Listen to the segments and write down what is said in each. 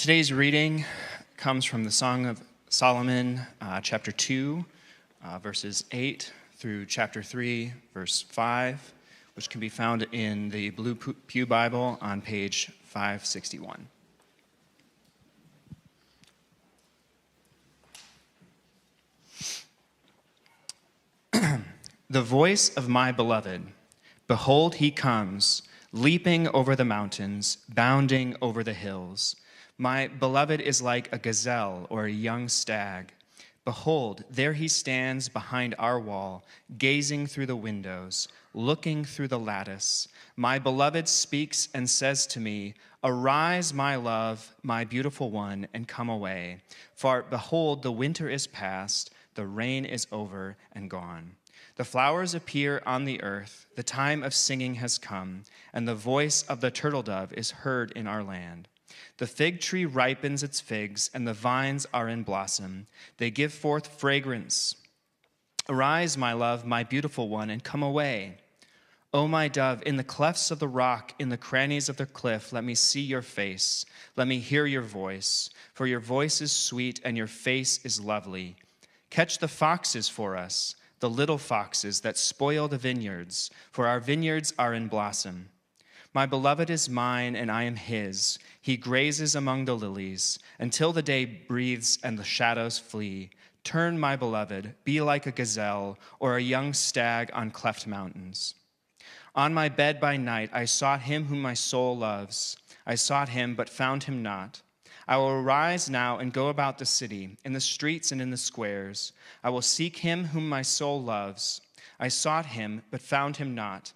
Today's reading comes from the Song of Solomon, chapter 2, verses 8 through chapter 3, verse 5, which can be found in the Blue Pew Bible on page 561. The voice of my beloved, behold, he comes, leaping over the mountains, bounding over the hills. My beloved is like a gazelle or a young stag. Behold, there he stands behind our wall, gazing through the windows, looking through the lattice. My beloved speaks and says to me, arise, my love, my beautiful one, and come away. For behold, the winter is past, the rain is over and gone. The flowers appear on the earth, the time of singing has come, and the voice of the turtle dove is heard in our land. The fig tree ripens its figs, and the vines are in blossom. They give forth fragrance. Arise, my love, my beautiful one, and come away. O my dove, in the clefts of the rock, in the crannies of the cliff, let me see your face. Let me hear your voice, for your voice is sweet, and your face is lovely. Catch the foxes for us, the little foxes that spoil the vineyards, for our vineyards are in blossom. My beloved is mine, and I am his. He grazes among the lilies, until the day breathes and the shadows flee. Turn, my beloved, be like a gazelle or a young stag on cleft mountains. On my bed by night I sought him whom my soul loves. I sought him, but found him not. I will arise now and go about the city, in the streets and in the squares. I will seek him whom my soul loves. I sought him, but found him not.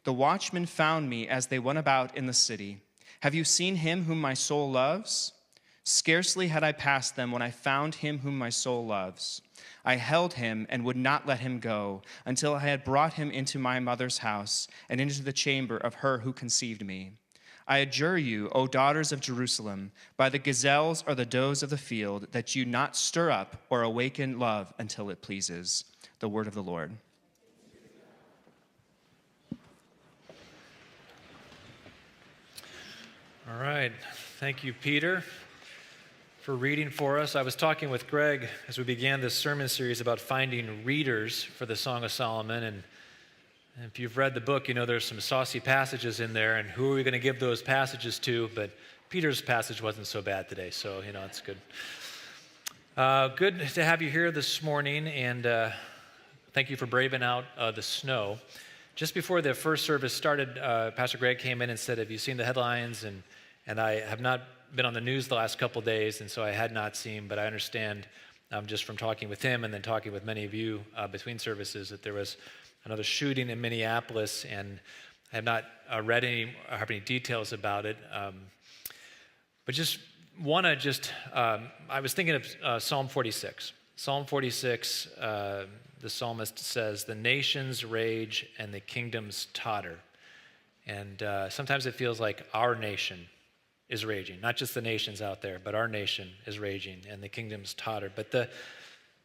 The watchmen found me as they went about in the city. Have you seen him whom my soul loves? Scarcely had I passed them when I found him whom my soul loves. I held him and would not let him go until I had brought him into my mother's house and into the chamber of her who conceived me. I adjure you, O daughters of Jerusalem, by the gazelles or the does of the field, that you not stir up or awaken love until it pleases. The word of the Lord. All right. Thank you, Peter, for reading for us. I was talking with Greg as we began this sermon series about finding readers for the Song of Solomon, and if you've read the book, you know there's some saucy passages in there, and who are we going to give those passages to? But Peter's passage wasn't so bad today, so, it's good. Good to have you here this morning, and thank you for braving out the snow. Just before the first service started, Pastor Greg came in and said, have you seen the headlines? And I have not been on the news the last couple of days, and so I had not seen, but I understand just from talking with him and then talking with many of you between services that there was another shooting in Minneapolis, and I have not read any or have any details about it. But just want to I was thinking of Psalm 46. Psalm 46, the psalmist says, the nations rage and the kingdoms totter. And sometimes it feels like our nation is raging, not just the nations out there, but our nation is raging and the kingdoms totter. But the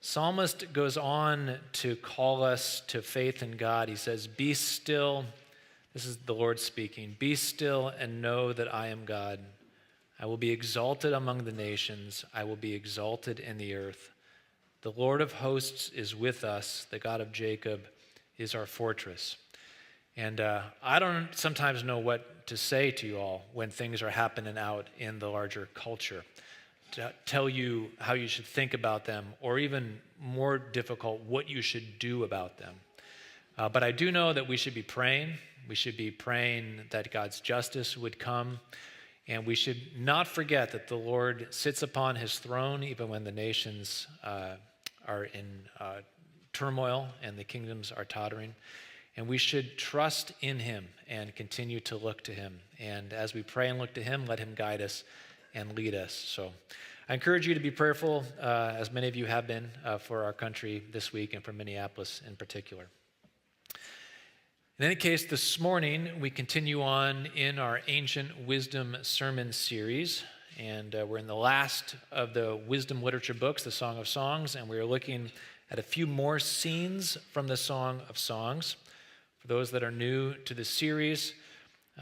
psalmist goes on to call us to faith in God. He says, be still. This is the Lord speaking. Be still and know that I am God. I will be exalted among the nations. I will be exalted in the earth. The Lord of hosts is with us. The God of Jacob is our fortress. And I don't sometimes know what to say to you all when things are happening out in the larger culture, to tell you how you should think about them, or even more difficult, what you should do about them. But I do know that we should be praying. We should be praying that God's justice would come. And we should not forget that the Lord sits upon his throne even when the nations are in turmoil and the kingdoms are tottering. And we should trust in him and continue to look to him. And as we pray and look to him, let him guide us and lead us. So I encourage you to be prayerful, as many of you have been, for our country this week and for Minneapolis in particular. In any case, this morning we continue on in our Ancient Wisdom Sermon series. And we're in the last of the wisdom literature books, the Song of Songs, and we're looking at a few more scenes from the Song of Songs. For those that are new to the series,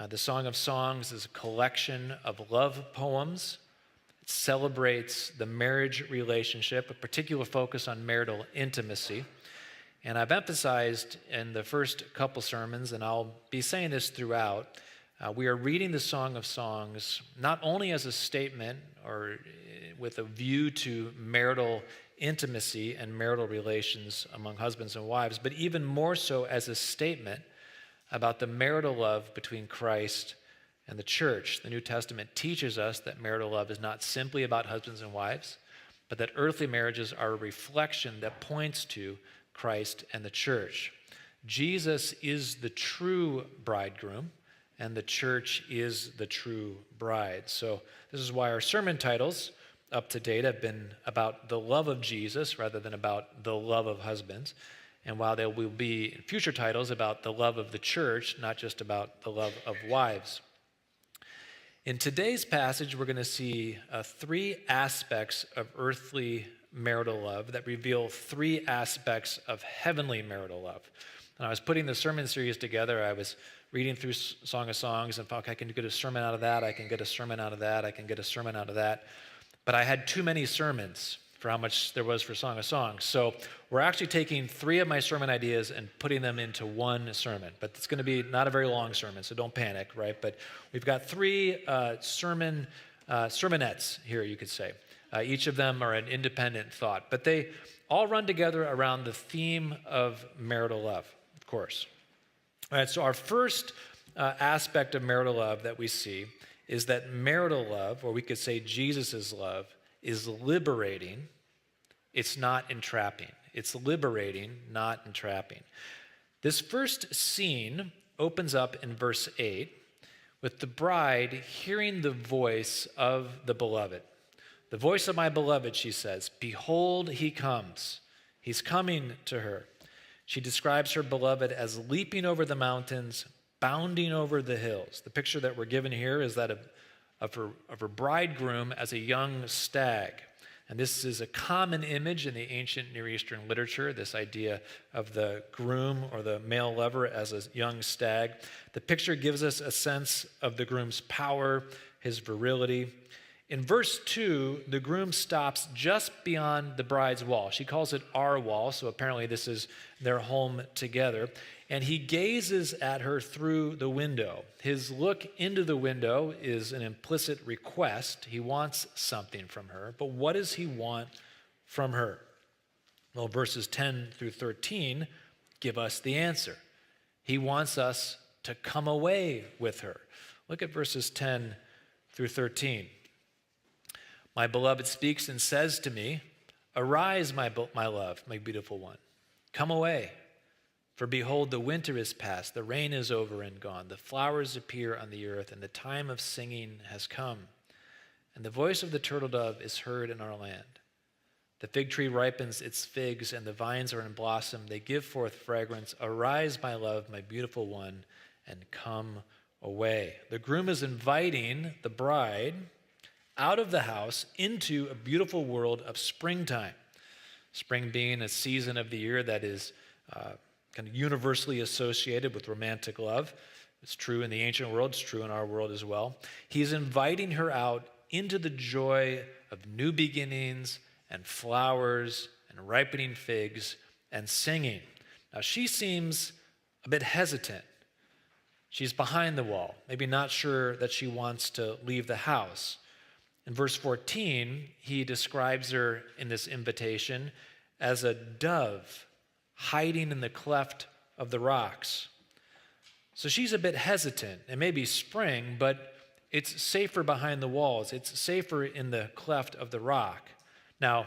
the Song of Songs is a collection of love poems It celebrates the marriage relationship, a particular focus on marital intimacy. And I've emphasized in the first couple sermons, and I'll be saying this throughout, we are reading the Song of Songs not only as a statement or with a view to marital intimacy and marital relations among husbands and wives, but even more so as a statement about the marital love between Christ and the church. The New Testament teaches us that marital love is not simply about husbands and wives, but that earthly marriages are a reflection that points to Christ and the church. Jesus is the true bridegroom, and the church is the true bride. So this is why our sermon titles up to date have been about the love of Jesus rather than about the love of husbands. And while there will be future titles about the love of the church, not just about the love of wives. In today's passage, we're going to see three aspects of earthly marital love that reveal three aspects of heavenly marital love. And I was putting the sermon series together. I was reading through Song of Songs and thought, I can get a sermon out of that, I can get a sermon out of that, I can get a sermon out of that. But I had too many sermons for how much there was for Song of Songs. So we're actually taking three of my sermon ideas and putting them into one sermon. But it's going to be not a very long sermon, so don't panic, right? But we've got three sermonettes here, you could say. Each of them are an independent thought. But they all run together around the theme of marital love, of course. All right, so our first aspect of marital love that we see is that marital love, or we could say Jesus' love, is liberating. It's not entrapping. It's liberating, not entrapping. This first scene opens up in verse 8 with the bride hearing the voice of the beloved. The voice of my beloved, she says, behold, he comes. He's coming to her. She describes her beloved as leaping over the mountains, bounding over the hills. The picture that we're given here is that of her bridegroom as a young stag. And this is a common image in the ancient Near Eastern literature, this idea of the groom or the male lover as a young stag. The picture gives us a sense of the groom's power, his virility. In verse 2, the groom stops just beyond the bride's wall. She calls it our wall, so apparently this is their home together. And he gazes at her through the window. His look into the window is an implicit request. He wants something from her. But what does he want from her? Well, verses 10 through 13 give us the answer. He wants us to come away with her. Look at verses 10 through 13. My beloved speaks and says to me, arise, my love, my beautiful one. Come away. For behold, the winter is past, the rain is over and gone, the flowers appear on the earth, and the time of singing has come. And the voice of the turtle dove is heard in our land. The fig tree ripens its figs, and the vines are in blossom. They give forth fragrance. Arise, my love, my beautiful one, and come away. The groom is inviting the bride out of the house into a beautiful world of springtime. Spring being a season of the year that is kind of universally associated with romantic love. It's true in the ancient world, it's true in our world as well. He's inviting her out into the joy of new beginnings and flowers and ripening figs and singing. Now, she seems a bit hesitant. She's behind the wall, maybe not sure that she wants to leave the house. In verse 14, he describes her in this invitation as a dove hiding in the cleft of the rocks. So she's a bit hesitant. It may be spring, but it's safer behind the walls. It's safer in the cleft of the rock. Now,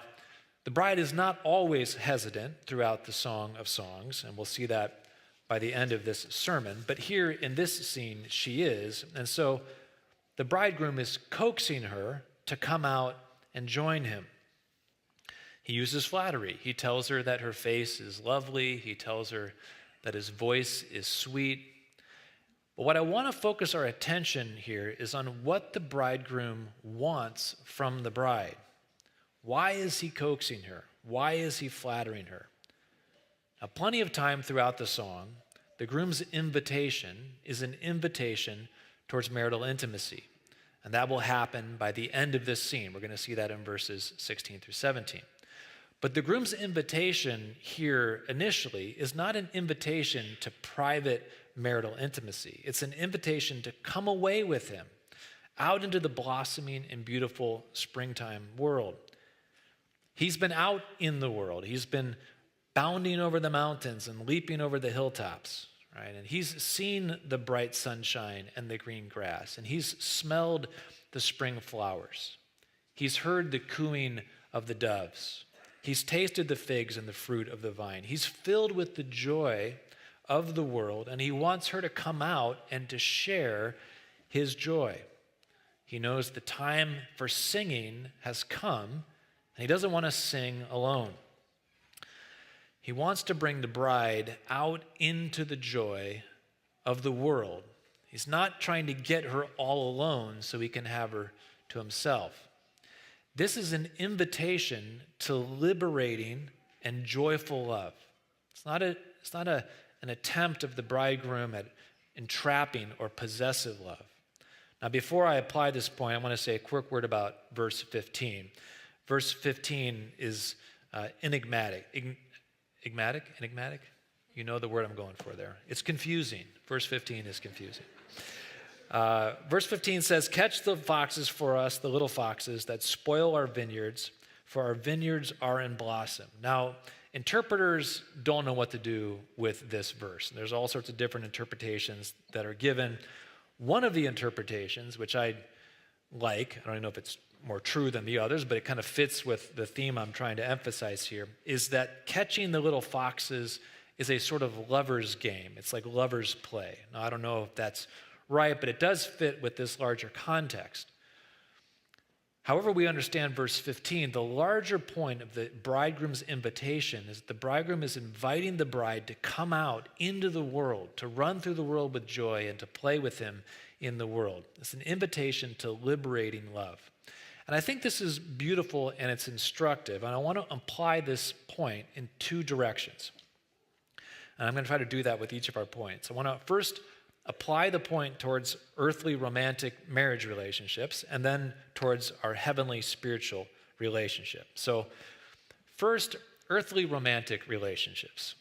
the bride is not always hesitant throughout the Song of Songs, and we'll see that by the end of this sermon. But here in this scene, she is. And so the bridegroom is coaxing her to come out and join him. He uses flattery. He tells her that her face is lovely. He tells her that his voice is sweet. But what I want to focus our attention here is on what the bridegroom wants from the bride. Why is he coaxing her? Why is he flattering her? Now, plenty of time throughout the song, the groom's invitation is an invitation towards marital intimacy. And that will happen by the end of this scene. We're going to see that in verses 16 through 17. But the groom's invitation here initially is not an invitation to private marital intimacy. It's an invitation to come away with him out into the blossoming and beautiful springtime world. He's been out in the world. He's been bounding over the mountains and leaping over the hilltops, right? And he's seen the bright sunshine and the green grass, and he's smelled the spring flowers. He's heard the cooing of the doves. He's tasted the figs and the fruit of the vine. He's filled with the joy of the world, and he wants her to come out and to share his joy. He knows the time for singing has come, and he doesn't want to sing alone. He wants to bring the bride out into the joy of the world. He's not trying to get her all alone so he can have her to himself. This is an invitation to liberating and joyful love. It's not an attempt of the bridegroom at entrapping or possessive love. Now, before I apply this point, I want to say a quick word about verse 15. Verse 15 is enigmatic. Enigmatic? You know the word I'm going for there. It's confusing. Verse 15 is confusing. Verse 15 says, "Catch the foxes for us, the little foxes that spoil our vineyards, for our vineyards are in blossom." Now, interpreters don't know what to do with this verse. There's all sorts of different interpretations that are given. One of the interpretations, which I like, I don't know if it's more true than the others, but it kind of fits with the theme I'm trying to emphasize here, is that catching the little foxes is a sort of lover's game. It's like lover's play. Now, I don't know if that's right, but it does fit with this larger context. However we understand verse 15, the larger point of the bridegroom's invitation is that the bridegroom is inviting the bride to come out into the world, to run through the world with joy and to play with him in the world. It's an invitation to liberating love. And I think this is beautiful and it's instructive, and I want to apply this point in two directions. And I'm going to try to do that with each of our points. I want to first apply the point towards earthly romantic marriage relationships and then towards our heavenly spiritual relationship. So first, earthly romantic relationships.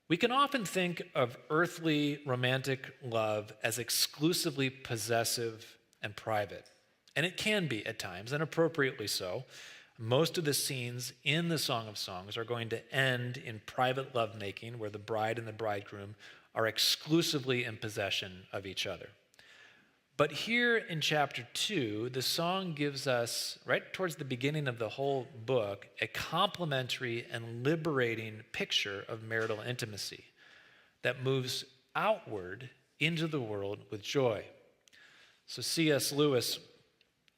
We can often think of earthly romantic love as exclusively possessive and private. And it can be at times, and appropriately so. Most of the scenes in the Song of Songs are going to end in private lovemaking, where the bride and the bridegroom are exclusively in possession of each other. But here in chapter 2, the song gives us, right towards the beginning of the whole book, a complementary and liberating picture of marital intimacy that moves outward into the world with joy. So C.S. Lewis,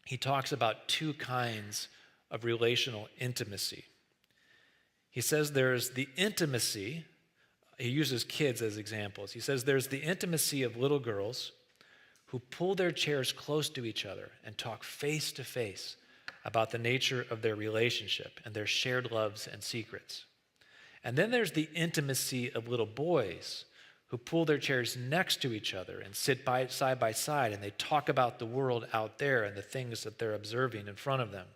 he talks about two kinds of relational intimacy. He says there's the intimacy, he uses kids as examples. He says there's the intimacy of little girls who pull their chairs close to each other and talk face to face about the nature of their relationship and their shared loves and secrets. And then there's the intimacy of little boys who pull their chairs next to each other and sit side by side, and they talk about the world out there and the things that they're observing in front of them.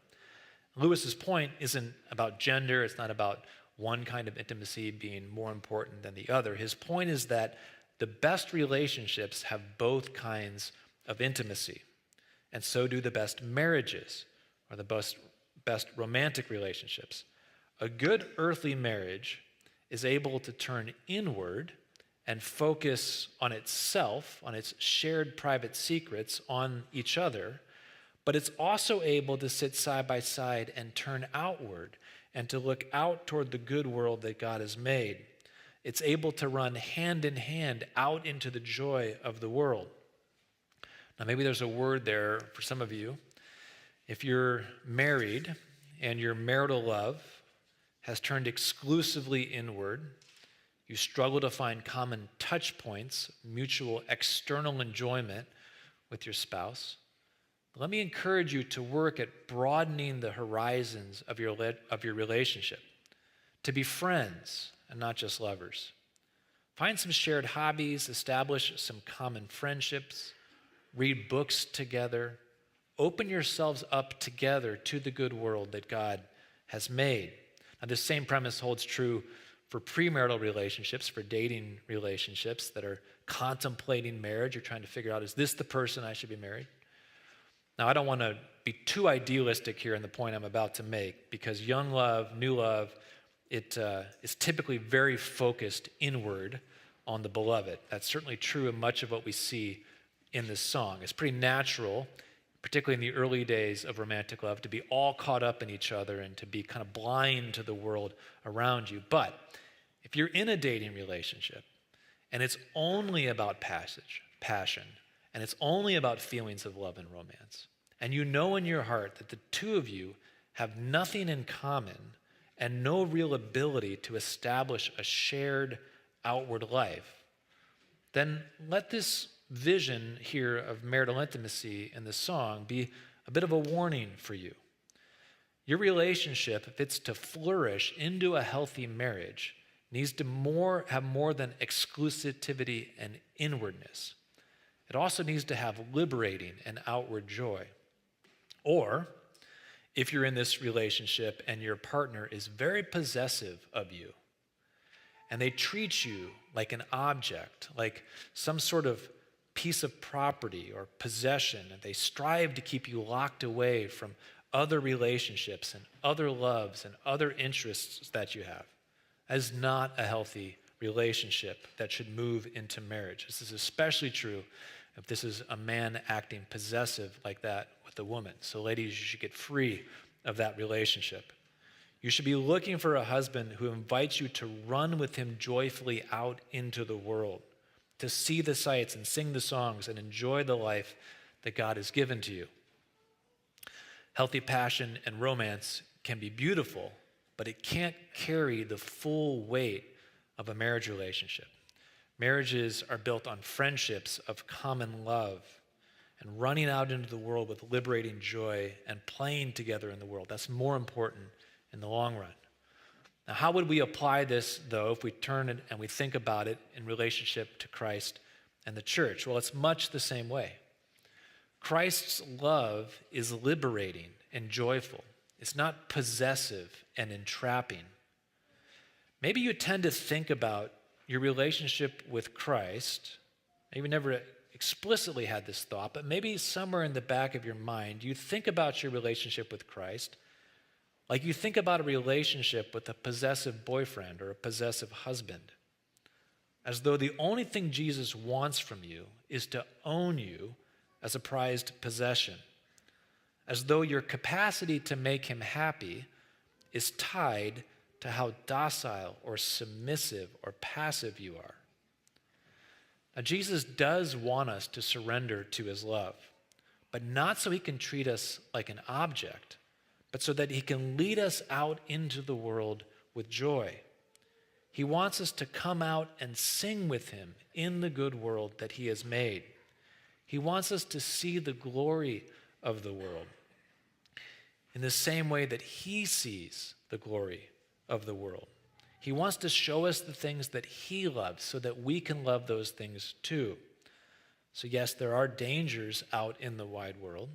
Lewis's point isn't about gender. It's not about one kind of intimacy being more important than the other. His point is that the best relationships have both kinds of intimacy, and so do the best marriages, or the best romantic relationships. A good earthly marriage is able to turn inward and focus on itself, on its shared private secrets, on each other, but it's also able to sit side by side and turn outward and to look out toward the good world that God has made. It's able to run hand in hand out into the joy of the world. Now, maybe there's a word there for some of you. If you're married and your marital love has turned exclusively inward, you struggle to find common touch points, mutual external enjoyment with your spouse, let me encourage you to work at broadening the horizons of your relationship, to be friends and not just lovers. Find some shared hobbies, establish some common friendships, read books together, Open yourselves up together to the good world that God has made. Now, this same premise holds true for premarital relationships, for dating relationships that are contemplating marriage. You're trying to figure out, is this the person I should be married? Now, I don't want to be too idealistic here in the point I'm about to make, because young love, new love, it is typically very focused inward on the beloved. That's certainly true in much of what we see in this song. It's pretty natural, particularly in the early days of romantic love, to be all caught up in each other and to be kind of blind to the world around you. But if you're in a dating relationship and it's only about passion, and it's only about feelings of love and romance, and you know in your heart that the two of you have nothing in common and no real ability to establish a shared outward life, then let this vision here of marital intimacy in the song be a bit of a warning for you. Your relationship, if it's to flourish into a healthy marriage, needs to have more than exclusivity and inwardness. It also needs to have liberating and outward joy. Or, if you're in this relationship and your partner is very possessive of you, and they treat you like an object, like some sort of piece of property or possession, and they strive to keep you locked away from other relationships and other loves and other interests that you have, that is not a healthy relationship that should move into marriage. This is especially true if this is a man acting possessive like that with a woman. So ladies, you should get free of that relationship. You should be looking for a husband who invites you to run with him joyfully out into the world, to see the sights and sing the songs and enjoy the life that God has given to you. Healthy passion and romance can be beautiful, but it can't carry the full weight of a marriage relationship. Marriages are built on friendships of common love and running out into the world with liberating joy and playing together in the world. That's more important in the long run. Now, how would we apply this, though, if we turn it and we think about it in relationship to Christ and the church? Well, it's much the same way. Christ's love is liberating and joyful. It's not possessive and entrapping. Maybe you tend to think about your relationship with Christ. Maybe never explicitly had this thought, but maybe somewhere in the back of your mind, you think about your relationship with Christ like you think about a relationship with a possessive boyfriend or a possessive husband, as though the only thing Jesus wants from you is to own you as a prized possession, as though your capacity to make him happy is tied to how docile or submissive or passive you are. Now, Jesus does want us to surrender to his love, but not so he can treat us like an object, but so that he can lead us out into the world with joy. He wants us to come out and sing with him in the good world that he has made. He wants us to see the glory of the world in the same way that he sees the glory of the world. He wants to show us the things that he loves so that we can love those things too. So yes, there are dangers out in the wide world.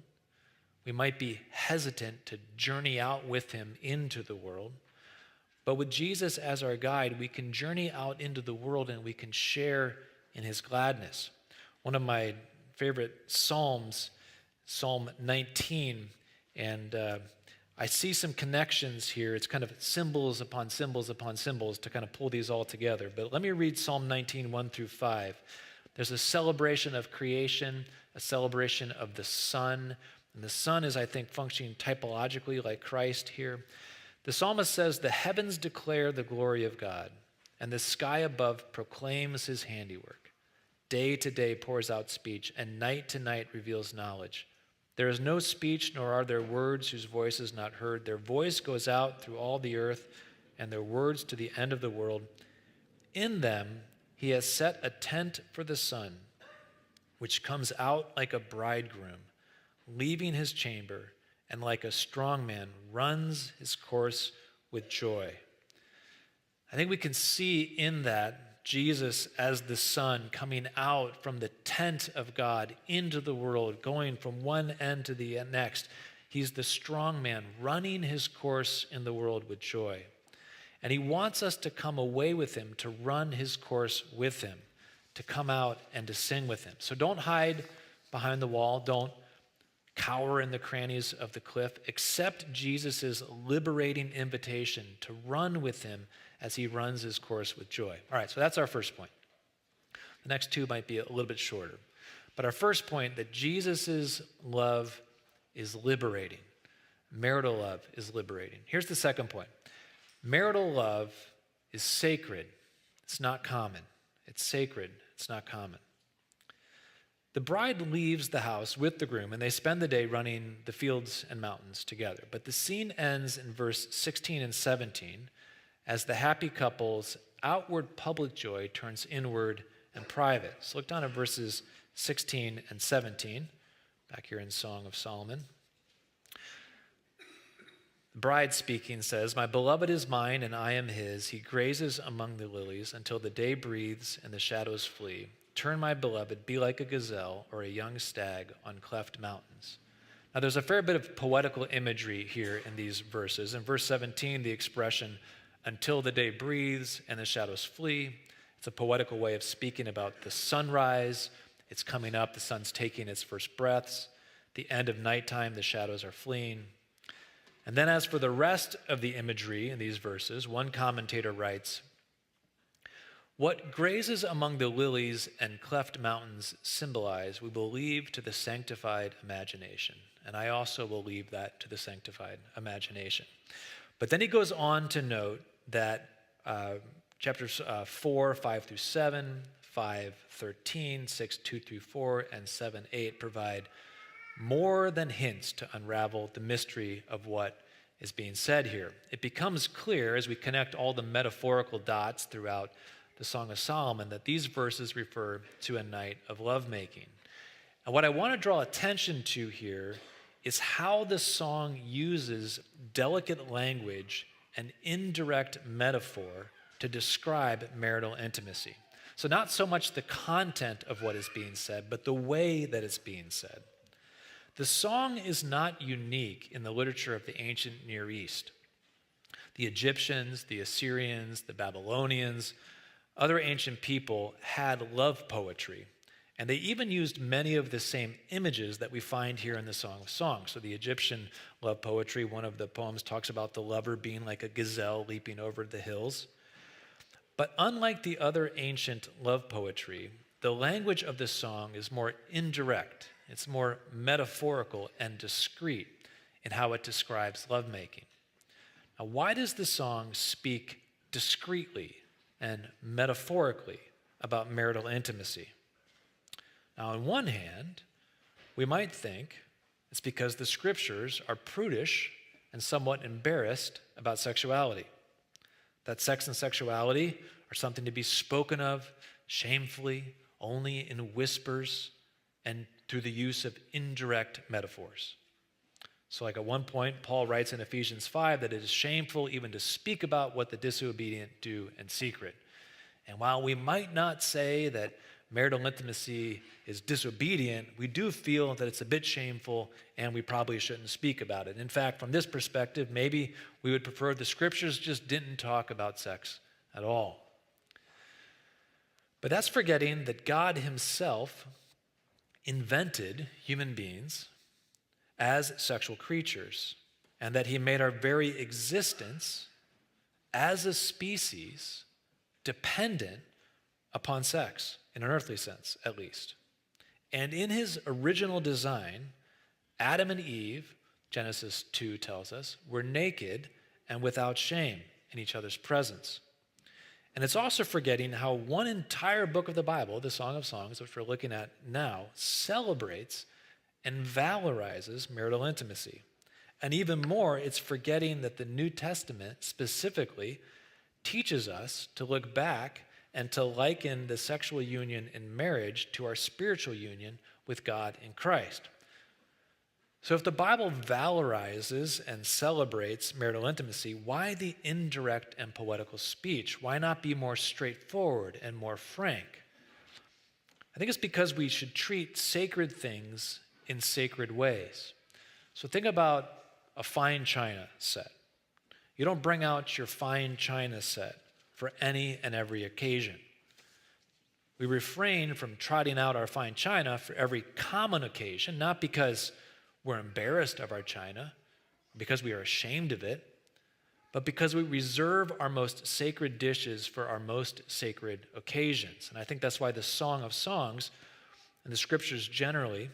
We might be hesitant to journey out with him into the world. But with Jesus as our guide, we can journey out into the world and we can share in his gladness. One of my favorite Psalms, Psalm 19, and I see some connections here. It's kind of symbols upon symbols upon symbols to kind of pull these all together. But let me read Psalm 19, 1 through 5. There's a celebration of creation, a celebration of the sun. And the sun is, I think, functioning typologically like Christ here. The psalmist says, "The heavens declare the glory of God, and the sky above proclaims his handiwork. Day to day pours out speech, and night to night reveals knowledge. There is no speech, nor are there words whose voice is not heard. Their voice goes out through all the earth, and their words to the end of the world. In them he has set a tent for the sun, which comes out like a bridegroom, leaving his chamber, and like a strong man runs his course with joy." I think we can see in that Jesus as the Son coming out from the tent of God into the world, going from one end to the next. He's the strong man running his course in the world with joy. And he wants us to come away with him, to run his course with him, to come out and to sing with him. So don't hide behind the wall. Don't cower in the crannies of the cliff. Accept Jesus' liberating invitation to run with him as he runs his course with joy. All right, so that's our first point. The next two might be a little bit shorter. But our first point, that Jesus' love is liberating. Marital love is liberating. Here's the second point. Marital love is sacred. It's not common. It's sacred. It's not common. The bride leaves the house with the groom, and they spend the day running the fields and mountains together. But the scene ends in verse 16 and 17 as the happy couple's outward public joy turns inward and private. So look down at verses 16 and 17, back here in Song of Solomon. The bride speaking says, "My beloved is mine and I am his. He grazes among the lilies until the day breathes and the shadows flee. Turn, my beloved, be like a gazelle or a young stag on cleft mountains." Now there's a fair bit of poetical imagery here in these verses. In verse 17, the expression, "until the day breathes and the shadows flee," it's a poetical way of speaking about the sunrise. It's coming up, the sun's taking its first breaths. The end of nighttime, the shadows are fleeing. And then as for the rest of the imagery in these verses, one commentator writes, "What grazes among the lilies and cleft mountains symbolize, we will leave to the sanctified imagination." And I also will leave that to the sanctified imagination. But then he goes on to note that chapters 4, 5 through 7, 5, 13, 6, 2 through 4, and 7, 8 provide more than hints to unravel the mystery of what is being said here. It becomes clear as we connect all the metaphorical dots throughout the Song of Solomon that these verses refer to a night of lovemaking. And what I want to draw attention to here is how the song uses delicate language and indirect metaphor to describe marital intimacy. So not so much the content of what is being said, but the way that it's being said. The song is not unique in the literature of the ancient Near East. The Egyptians, the Assyrians, the Babylonians, other ancient people had love poetry, and they even used many of the same images that we find here in the Song of Songs. So the Egyptian love poetry, one of the poems talks about the lover being like a gazelle leaping over the hills. But unlike the other ancient love poetry, the language of this song is more indirect. It's more metaphorical and discreet in how it describes lovemaking. Now, why does the song speak discreetly and metaphorically about marital intimacy? Now, on one hand, we might think it's because the scriptures are prudish and somewhat embarrassed about sexuality. That sex and sexuality are something to be spoken of shamefully, only in whispers, and through the use of indirect metaphors. So like at one point, Paul writes in Ephesians 5 that it is shameful even to speak about what the disobedient do in secret. And while we might not say that marital intimacy is disobedient, we do feel that it's a bit shameful and we probably shouldn't speak about it. In fact, from this perspective, maybe we would prefer the scriptures just didn't talk about sex at all. But that's forgetting that God himself invented human beings as sexual creatures, and that he made our very existence as a species dependent upon sex, in an earthly sense, at least. And in his original design, Adam and Eve, Genesis 2 tells us, were naked and without shame in each other's presence. And it's also forgetting how one entire book of the Bible, the Song of Songs, which we're looking at now, celebrates and valorizes marital intimacy. And even more, it's forgetting that the New Testament specifically teaches us to look back and to liken the sexual union in marriage to our spiritual union with God in Christ. So if the Bible valorizes and celebrates marital intimacy, why the indirect and poetical speech? Why not be more straightforward and more frank? I think it's because we should treat sacred things in sacred ways. So think about a fine china set. You don't bring out your fine china set for any and every occasion. We refrain from trotting out our fine china for every common occasion, not because we're embarrassed of our china, because we are ashamed of it, but because we reserve our most sacred dishes for our most sacred occasions. And I think that's why the Song of Songs and the scriptures generally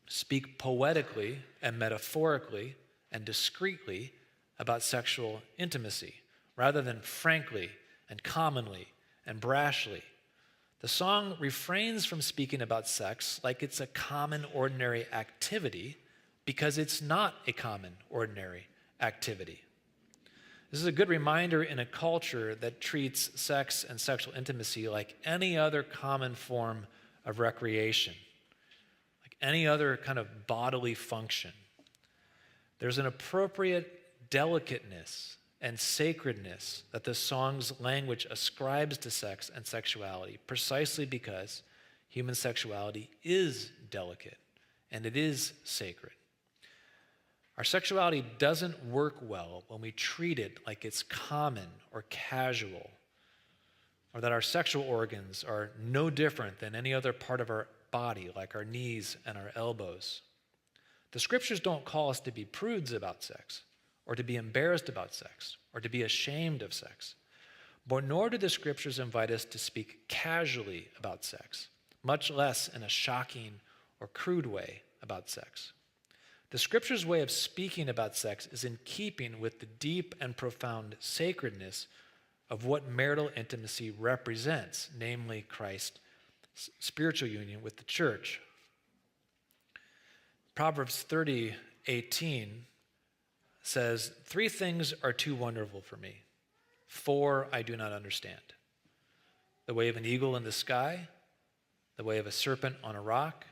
speak poetically and metaphorically and discreetly about sexual intimacy, rather than frankly and commonly and brashly. The song refrains from speaking about sex like it's a common, ordinary activity, because it's not a common, ordinary activity. This is a good reminder in a culture that treats sex and sexual intimacy like any other common form of recreation, like any other kind of bodily function. There's an appropriate delicateness and sacredness that the song's language ascribes to sex and sexuality, precisely because human sexuality is delicate and it is sacred. Our sexuality doesn't work well when we treat it like it's common or casual, or that our sexual organs are no different than any other part of our body, like our knees and our elbows. The scriptures don't call us to be prudes about sex, or to be embarrassed about sex, or to be ashamed of sex. But nor do the scriptures invite us to speak casually about sex, much less in a shocking or crude way about sex. The scripture's way of speaking about sex is in keeping with the deep and profound sacredness of what marital intimacy represents, namely Christ's spiritual union with the church. Proverbs 30:18 says, "3 things are too wonderful for me. 4 I do not understand. The way of an eagle in the sky, the way of a serpent on a rock,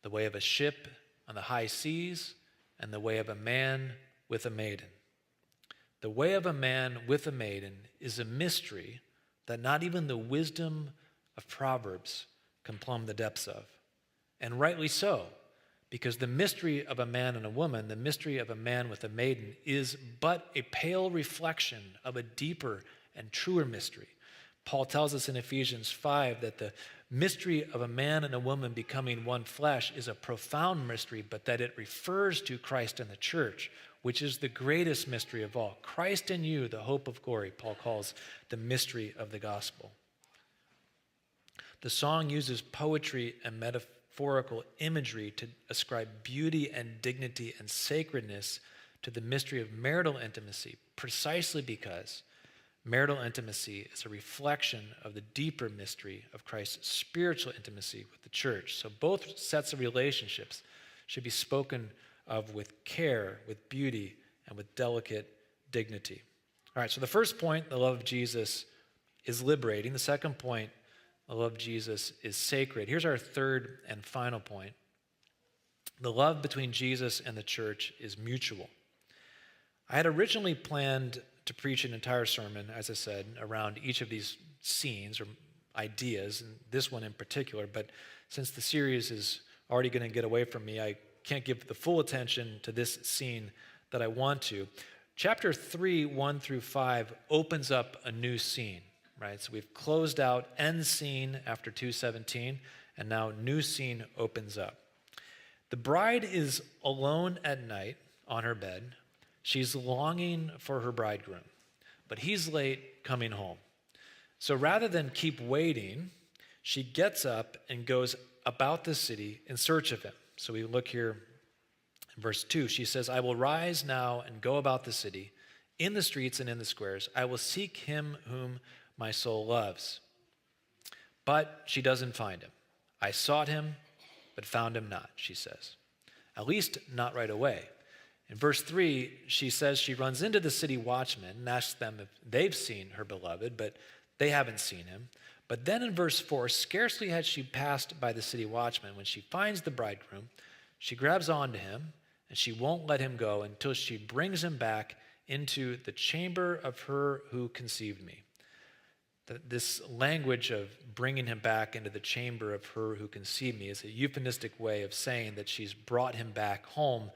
the way of a ship on the high seas, and the way of a man with a maiden." The way of a man with a maiden is a mystery that not even the wisdom of Proverbs can plumb the depths of. And rightly so, because the mystery of a man and a woman, the mystery of a man with a maiden, is but a pale reflection of a deeper and truer mystery. Paul tells us in Ephesians 5 that the mystery of a man and a woman becoming one flesh is a profound mystery, but that it refers to Christ and the church, which is the greatest mystery of all. Christ in you, the hope of glory, Paul calls the mystery of the gospel. The song uses poetry and metaphorical imagery to ascribe beauty and dignity and sacredness to the mystery of marital intimacy, precisely because marital intimacy is a reflection of the deeper mystery of Christ's spiritual intimacy with the church. So both sets of relationships should be spoken of with care, with beauty, and with delicate dignity. All right, so the first point, the love of Jesus is liberating. The second point, the love of Jesus is sacred. Here's our third and final point. The love between Jesus and the church is mutual. I had originally planned to preach an entire sermon, as I said, around each of these scenes or ideas, and this one in particular, but since the series is already going to get away from me, I can't give the full attention to this scene that I want to. Chapter 3, 1 through 5 opens up a new scene, right? So we've closed out end scene after 2:17, and now new scene opens up. The bride is alone at night on her bed. She's longing for her bridegroom, but he's late coming home. So rather than keep waiting, she gets up and goes about the city in search of him. So we look here in verse 2. She says, "I will rise now and go about the city, in the streets and in the squares. I will seek him whom my soul loves." But she doesn't find him. "I sought him, but found him not," she says. At least not right away. In verse 3, she says she runs into the city watchmen and asks them if they've seen her beloved, but they haven't seen him. But then in verse 4, scarcely had she passed by the city watchman when she finds the bridegroom, she grabs onto him and she won't let him go until she brings him back into the chamber of her who conceived me. This language of bringing him back into the chamber of her who conceived me is a euphemistic way of saying that she's brought him back home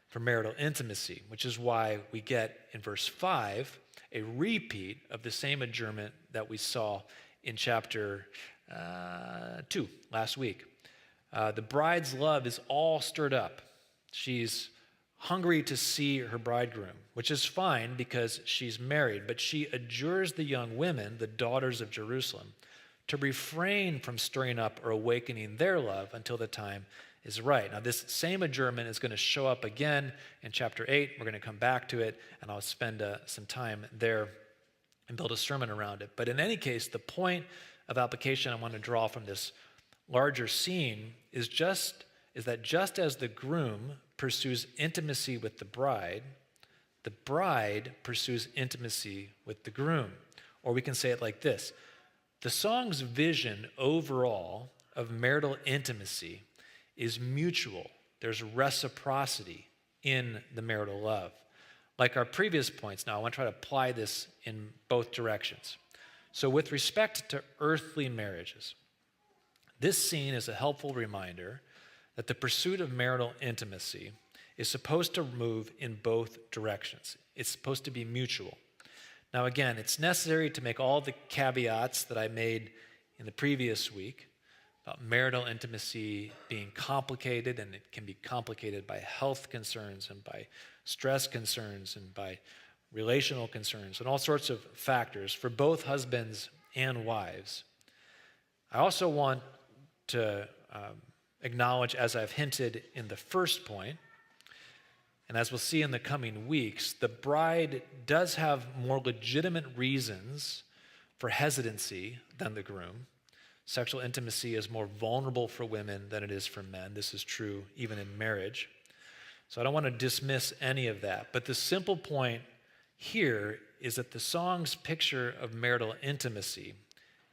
for marital intimacy, which is why we get in verse 5 a repeat of the same adjournment that we saw in chapter 2 last week. The bride's love is all stirred up. She's hungry to see her bridegroom, which is fine because she's married, but she adjures the young women, the daughters of Jerusalem, to refrain from stirring up or awakening their love until the time is right. Now, this same adjournment is going to show up again in chapter 8. We're going to come back to it, and I'll spend some time there and build a sermon around it. But in any case, the point of application I want to draw from this larger scene is that just as the groom pursues intimacy with the bride pursues intimacy with the groom. Or we can say it like this: the song's vision overall of marital intimacy is mutual. There's reciprocity in the marital love. Like our previous points, now I want to try to apply this in both directions. So with respect to earthly marriages, this scene is a helpful reminder that the pursuit of marital intimacy is supposed to move in both directions. It's supposed to be mutual. Now again, it's necessary to make all the caveats that I made in the previous week about marital intimacy being complicated, and it can be complicated by health concerns and by stress concerns and by relational concerns and all sorts of factors for both husbands and wives. I also want to acknowledge, as I've hinted in the first point, and as we'll see in the coming weeks, the bride does have more legitimate reasons for hesitancy than the groom. Sexual intimacy is more vulnerable for women than it is for men. This is true even in marriage. So I don't want to dismiss any of that. But the simple point here is that the song's picture of marital intimacy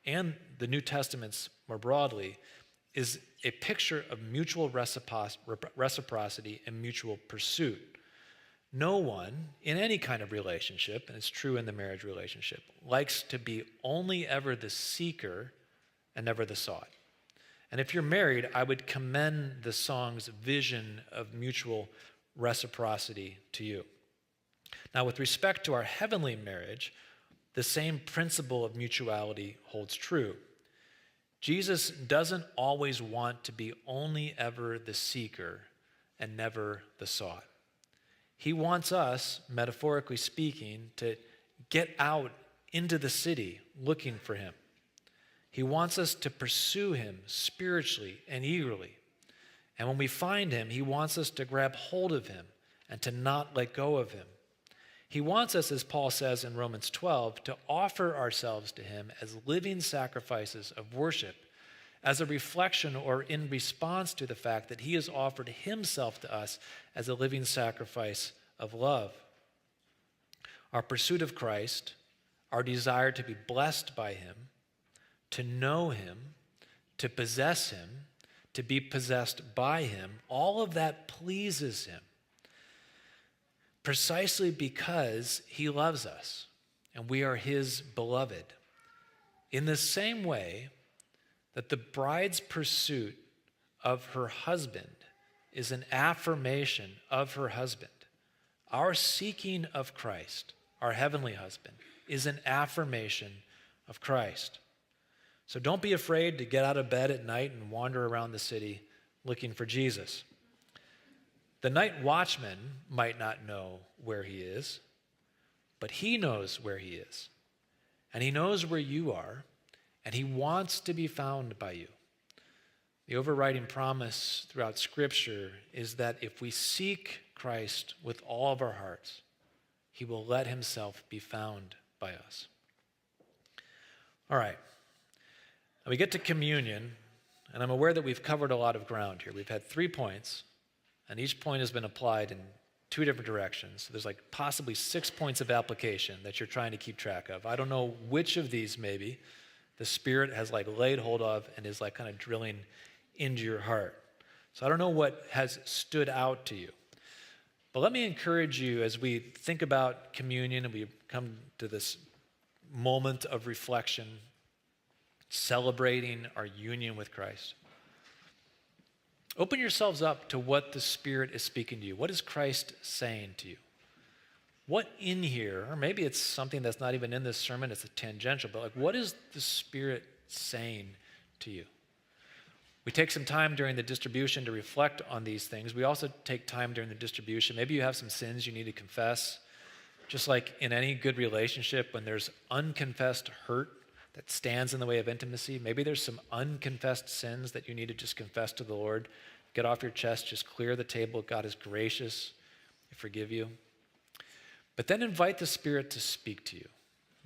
and the New Testament's more broadly is a picture of mutual reciprocity and mutual pursuit. No one in any kind of relationship, and it's true in the marriage relationship, likes to be only ever the seeker and never the sought. And if you're married, I would commend the song's vision of mutual reciprocity to you. Now, with respect to our heavenly marriage, the same principle of mutuality holds true. Jesus doesn't always want to be only ever the seeker and never the sought. He wants us, metaphorically speaking, to get out into the city looking for him. He wants us to pursue him spiritually and eagerly. And when we find him, he wants us to grab hold of him and to not let go of him. He wants us, as Paul says in Romans 12, to offer ourselves to him as living sacrifices of worship, as a reflection or in response to the fact that he has offered himself to us as a living sacrifice of love. Our pursuit of Christ, our desire to be blessed by him, to know him, to possess him, to be possessed by him, all of that pleases him. Precisely because he loves us and we are his beloved. In the same way that the bride's pursuit of her husband is an affirmation of her husband, our seeking of Christ, our heavenly husband, is an affirmation of Christ. So don't be afraid to get out of bed at night and wander around the city looking for Jesus. The night watchman might not know where he is, but he knows where he is. And he knows where you are, and he wants to be found by you. The overriding promise throughout Scripture is that if we seek Christ with all of our hearts, he will let himself be found by us. All right. Now we get to communion, and I'm aware that we've covered a lot of ground here. We've had 3 points, and each point has been applied in 2 different directions. So there's like possibly 6 points of application that you're trying to keep track of. I don't know which of these maybe the Spirit has like laid hold of and is like kind of drilling into your heart. So I don't know what has stood out to you. But let me encourage you as we think about communion and we come to this moment of reflection, celebrating our union with Christ. Open yourselves up to what the Spirit is speaking to you. What is Christ saying to you? What in here, or maybe it's something that's not even in this sermon, it's a tangential, but like what is the Spirit saying to you? We take some time during the distribution to reflect on these things. We also take time during the distribution. Maybe you have some sins you need to confess. Just like in any good relationship, when there's unconfessed hurt that stands in the way of intimacy, maybe there's some unconfessed sins that you need to just confess to the Lord. Get off your chest, just clear the table. God is gracious, He'll forgive you. But then invite the Spirit to speak to you,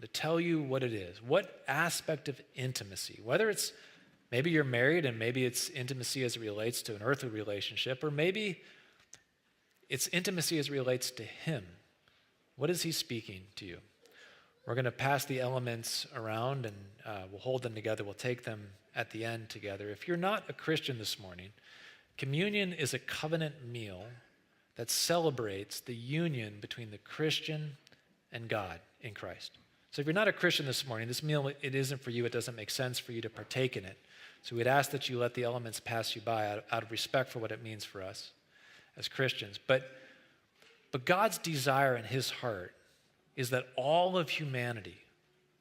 to tell you what it is, what aspect of intimacy, whether it's maybe you're married and maybe it's intimacy as it relates to an earthly relationship, or maybe it's intimacy as it relates to Him. What is He speaking to you? We're going to pass the elements around and we'll hold them together. We'll take them at the end together. If you're not a Christian this morning, communion is a covenant meal that celebrates the union between the Christian and God in Christ. So if you're not a Christian this morning, this meal, it isn't for you. It doesn't make sense for you to partake in it. So we'd ask that you let the elements pass you by out of respect for what it means for us as Christians. But God's desire in His heart is that all of humanity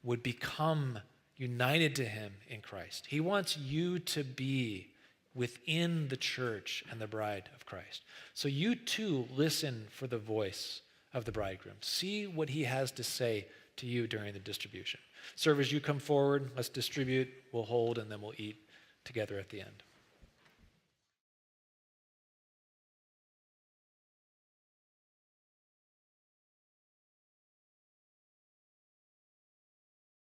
would become united to Him in Christ. He wants you to be within the church and the bride of Christ. So you too listen for the voice of the bridegroom. See what He has to say to you during the distribution. Servers, you come forward. Let's distribute. We'll hold, and then we'll eat together at the end.